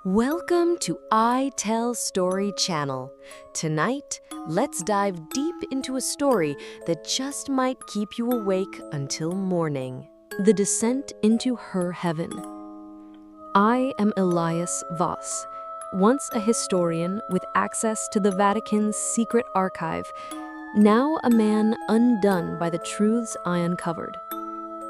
Welcome to I Tell Story channel. Tonight, let's dive deep into a story that just might keep you awake until morning. The Descent into Her Heaven. I am Elias Voss, once a historian with access to the Vatican's secret archive, now a man undone by the truths I uncovered.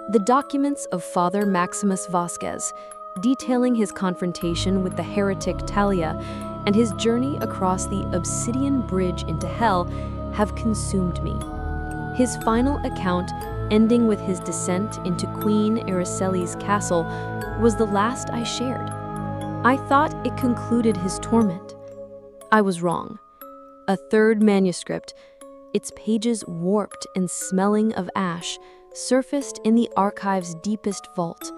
The documents of Father Maximus Vasquez, detailing his confrontation with the heretic Talia and his journey across the obsidian bridge into hell, have consumed me. His final account, ending with his descent into Queen Araceli's castle, was the last I shared. I thought it concluded his torment. I was wrong. A third manuscript, its pages warped and smelling of ash, surfaced in the archive's deepest vault.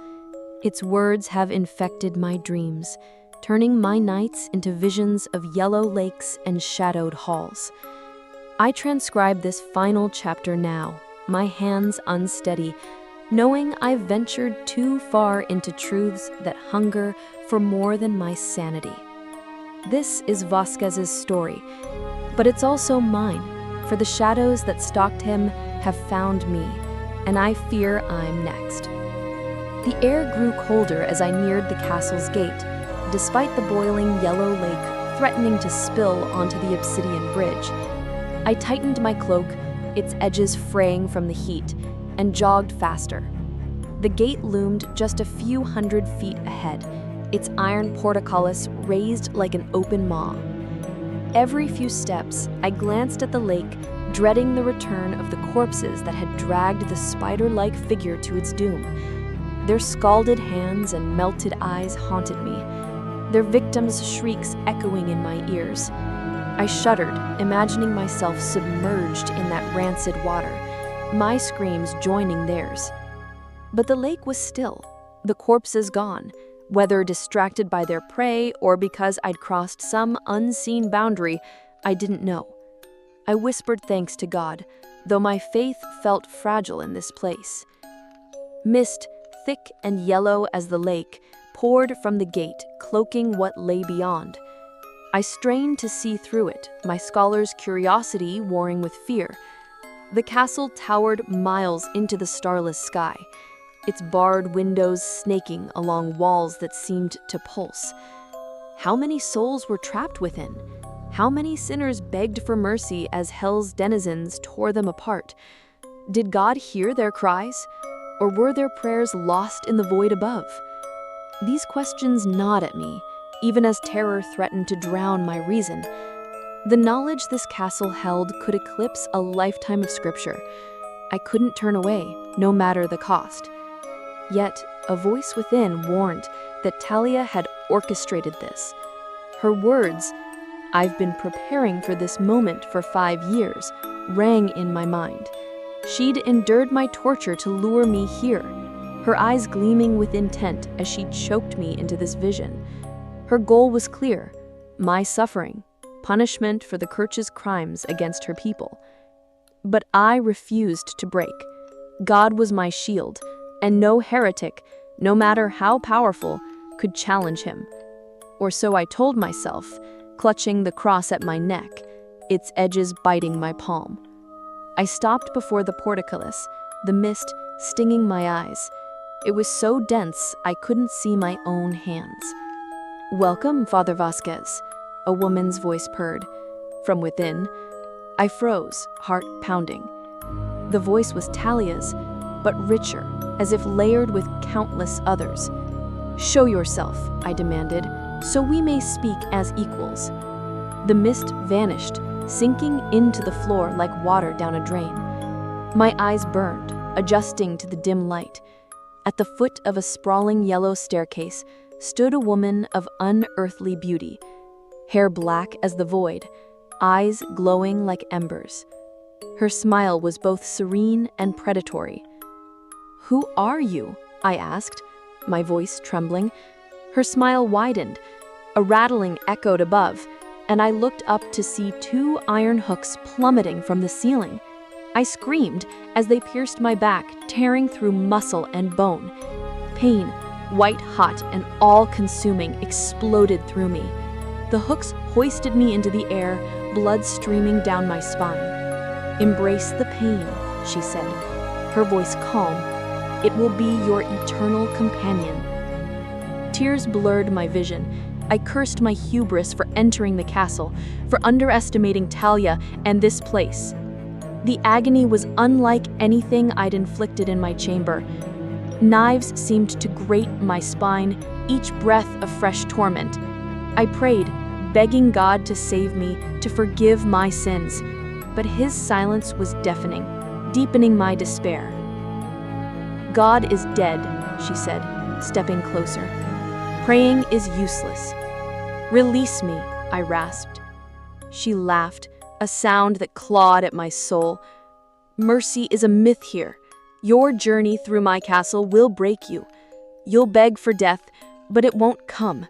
Its words have infected my dreams, turning my nights into visions of yellow lakes and shadowed halls. I transcribe this final chapter now, my hands unsteady, knowing I've ventured too far into truths that hunger for more than my sanity. This is Vasquez's story, but it's also mine, for the shadows that stalked him have found me, and I fear I'm next. The air grew colder as I neared the castle's gate, despite the boiling yellow lake threatening to spill onto the obsidian bridge. I tightened my cloak, its edges fraying from the heat, and jogged faster. The gate loomed just a few hundred feet ahead, its iron portcullis raised like an open maw. Every few steps, I glanced at the lake, dreading the return of the corpses that had dragged the spider-like figure to its doom. Their scalded hands and melted eyes haunted me, their victims' shrieks echoing in my ears. I shuddered, imagining myself submerged in that rancid water, my screams joining theirs. But the lake was still, the corpses gone, whether distracted by their prey or because I'd crossed some unseen boundary, I didn't know. I whispered thanks to God, though my faith felt fragile in this place. Mist, thick and yellow as the lake, poured from the gate, cloaking what lay beyond. I strained to see through it, my scholar's curiosity warring with fear. The castle towered miles into the starless sky, its barred windows snaking along walls that seemed to pulse. How many souls were trapped within? How many sinners begged for mercy as hell's denizens tore them apart? Did God hear their cries? Or were their prayers lost in the void above? These questions gnawed at me, even as terror threatened to drown my reason. The knowledge this castle held could eclipse a lifetime of scripture. I couldn't turn away, no matter the cost. Yet, a voice within warned that Talia had orchestrated this. Her words, "I've been preparing for this moment for 5 years," rang in my mind. She'd endured my torture to lure me here, her eyes gleaming with intent as she choked me into this vision. Her goal was clear: my suffering, punishment for the Kirch's crimes against her people. But I refused to break. God was my shield, and no heretic, no matter how powerful, could challenge him. Or so I told myself, clutching the cross at my neck, its edges biting my palm. I stopped before the portcullis, the mist stinging my eyes. It was so dense I couldn't see my own hands. "Welcome, Father Vasquez," a woman's voice purred. From within, I froze, heart pounding. The voice was Talia's, but richer, as if layered with countless others. "Show yourself," I demanded, "so we may speak as equals." The mist vanished, sinking into the floor like water down a drain. My eyes burned, adjusting to the dim light. At the foot of a sprawling yellow staircase stood a woman of unearthly beauty, hair black as the void, eyes glowing like embers. Her smile was both serene and predatory. "Who are you?" I asked, my voice trembling. Her smile widened, a rattling echoed above, and I looked up to see 2 iron hooks plummeting from the ceiling. I screamed as they pierced my back, tearing through muscle and bone. Pain, white hot and all-consuming, exploded through me. The hooks hoisted me into the air, blood streaming down my spine. "Embrace the pain," she said, her voice calm. "It will be your eternal companion." Tears blurred my vision. I cursed my hubris for entering the castle, for underestimating Talia and this place. The agony was unlike anything I'd inflicted in my chamber. Knives seemed to grate my spine, each breath a fresh torment. I prayed, begging God to save me, to forgive my sins. But his silence was deafening, deepening my despair. "God is dead," she said, stepping closer. "Praying is useless." "Release me," I rasped. She laughed, a sound that clawed at my soul. "Mercy is a myth here. Your journey through my castle will break you. You'll beg for death, but it won't come."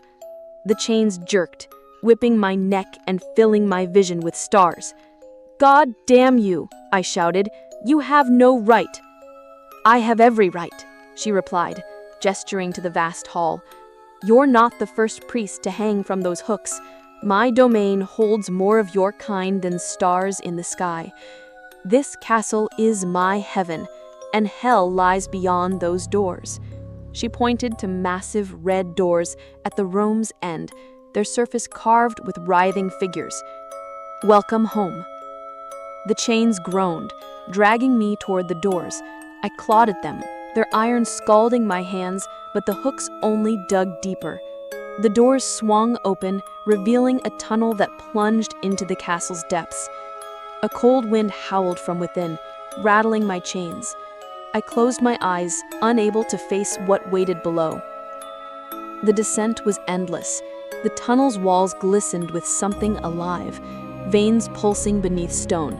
The chains jerked, whipping my neck and filling my vision with stars. "God damn you," I shouted. "You have no right." "I have every right," she replied, gesturing to the vast hall. "You're not the first priest to hang from those hooks. My domain holds more of your kind than stars in the sky. This castle is my heaven, and hell lies beyond those doors." She pointed to massive red doors at the room's end, their surface carved with writhing figures. "Welcome home." The chains groaned, dragging me toward the doors. I clawed at them, their iron scalding my hands, but the hooks only dug deeper. The doors swung open, revealing a tunnel that plunged into the castle's depths. A cold wind howled from within, rattling my chains. I closed my eyes, unable to face what waited below. The descent was endless. The tunnel's walls glistened with something alive, veins pulsing beneath stone.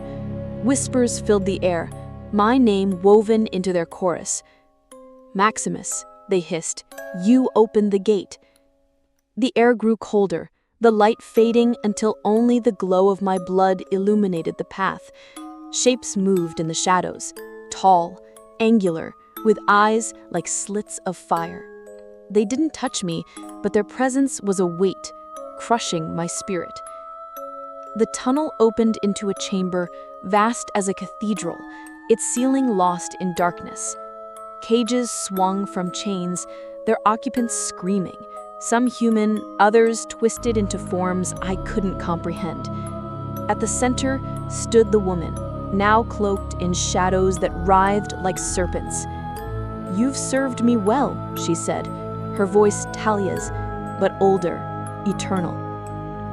Whispers filled the air, my name woven into their chorus. "Maximus," they hissed, "you opened the gate." The air grew colder, the light fading until only the glow of my blood illuminated the path. Shapes moved in the shadows, tall, angular, with eyes like slits of fire. They didn't touch me, but their presence was a weight, crushing my spirit. The tunnel opened into a chamber vast as a cathedral, its ceiling lost in darkness. Cages swung from chains, their occupants screaming, some human, others twisted into forms I couldn't comprehend. At the center stood the woman, now cloaked in shadows that writhed like serpents. "You've served me well," she said, her voice Talia's, but older, eternal.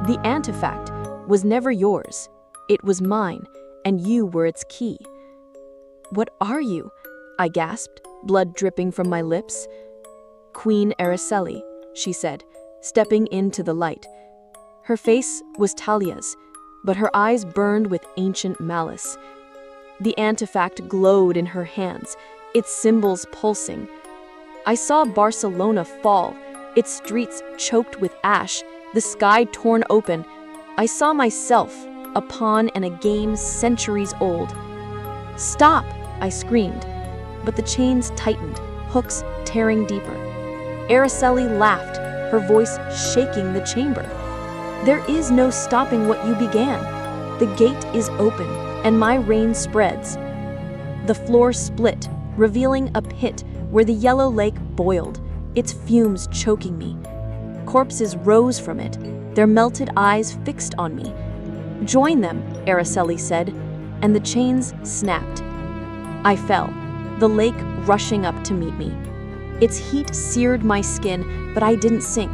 "The antifact was never yours. It was mine, and you were its key." "What are you?" I gasped, blood dripping from my lips. "Queen Araceli," she said, stepping into the light. Her face was Talia's, but her eyes burned with ancient malice. The antifact glowed in her hands, its symbols pulsing. I saw Barcelona fall, its streets choked with ash, the sky torn open. I saw myself, a pawn in a game centuries old. "Stop!" I screamed, but the chains tightened, hooks tearing deeper. Araceli laughed, her voice shaking the chamber. "There is no stopping what you began. The gate is open, and my reign spreads." The floor split, revealing a pit where the yellow lake boiled, its fumes choking me. Corpses rose from it, their melted eyes fixed on me. "Join them," Araceli said, and the chains snapped. I fell, the lake rushing up to meet me. Its heat seared my skin, but I didn't sink.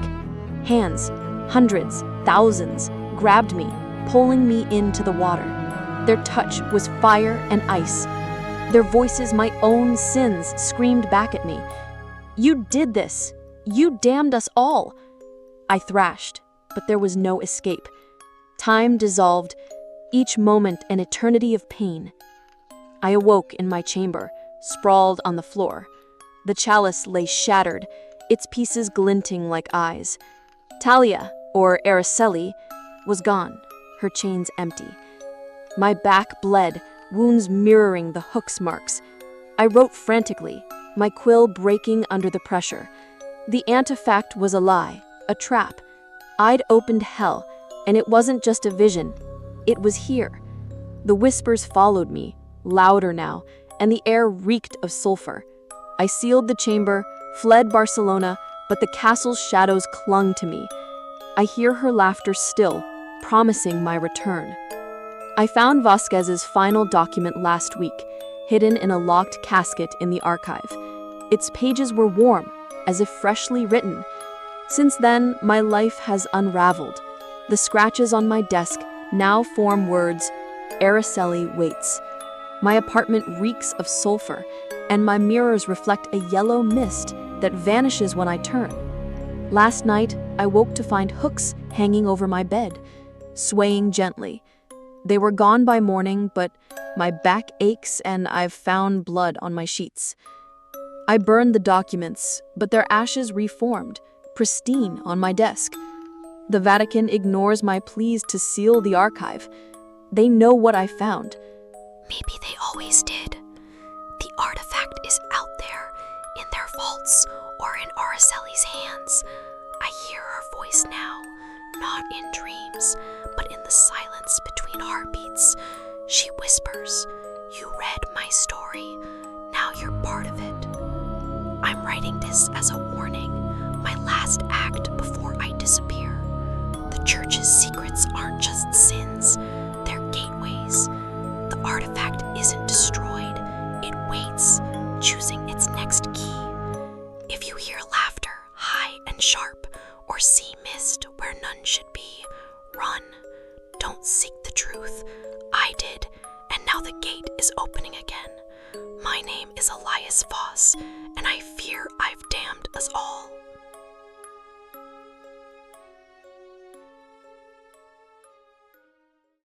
Hands, hundreds, thousands, grabbed me, pulling me into the water. Their touch was fire and ice. Their voices, my own sins, screamed back at me. "You did this! You damned us all!" I thrashed, but there was no escape. Time dissolved, each moment an eternity of pain. I awoke in my chamber, sprawled on the floor. The chalice lay shattered, its pieces glinting like eyes. Talia, or Araceli, was gone, her chains empty. My back bled, wounds mirroring the hook's marks. I wrote frantically, my quill breaking under the pressure. The antifact was a lie, a trap. I'd opened hell, and it wasn't just a vision. It was here. The whispers followed me, louder now, and the air reeked of sulfur. I sealed the chamber, fled Barcelona, but the castle's shadows clung to me. I hear her laughter still, promising my return. I found Vasquez's final document last week, hidden in a locked casket in the archive. Its pages were warm, as if freshly written. Since then, my life has unraveled. The scratches on my desk now form words, Araceli waits. My apartment reeks of sulfur, and my mirrors reflect a yellow mist that vanishes when I turn. Last night, I woke to find hooks hanging over my bed, swaying gently. They were gone by morning, but my back aches and I've found blood on my sheets. I burned the documents, but their ashes reformed, pristine on my desk. The Vatican ignores my pleas to seal the archive. They know what I found. Maybe they always did. The artifact is out there, in their vaults or in Araceli's hands. I hear her voice now, not in dreams, but in the silence between heartbeats. She whispers, "You read my story. Now you're part of it." I'm writing this as a warning, my last act before I disappear. The church's secrets aren't just sins, they're gateways. The artifact isn't destroyed, it waits, choosing its next key. If you hear laughter, high and sharp, or see mist where none should be, run. Don't seek the truth. I did, and now the gate is opening again. My name is Elias Voss, and I fear I've damned us all.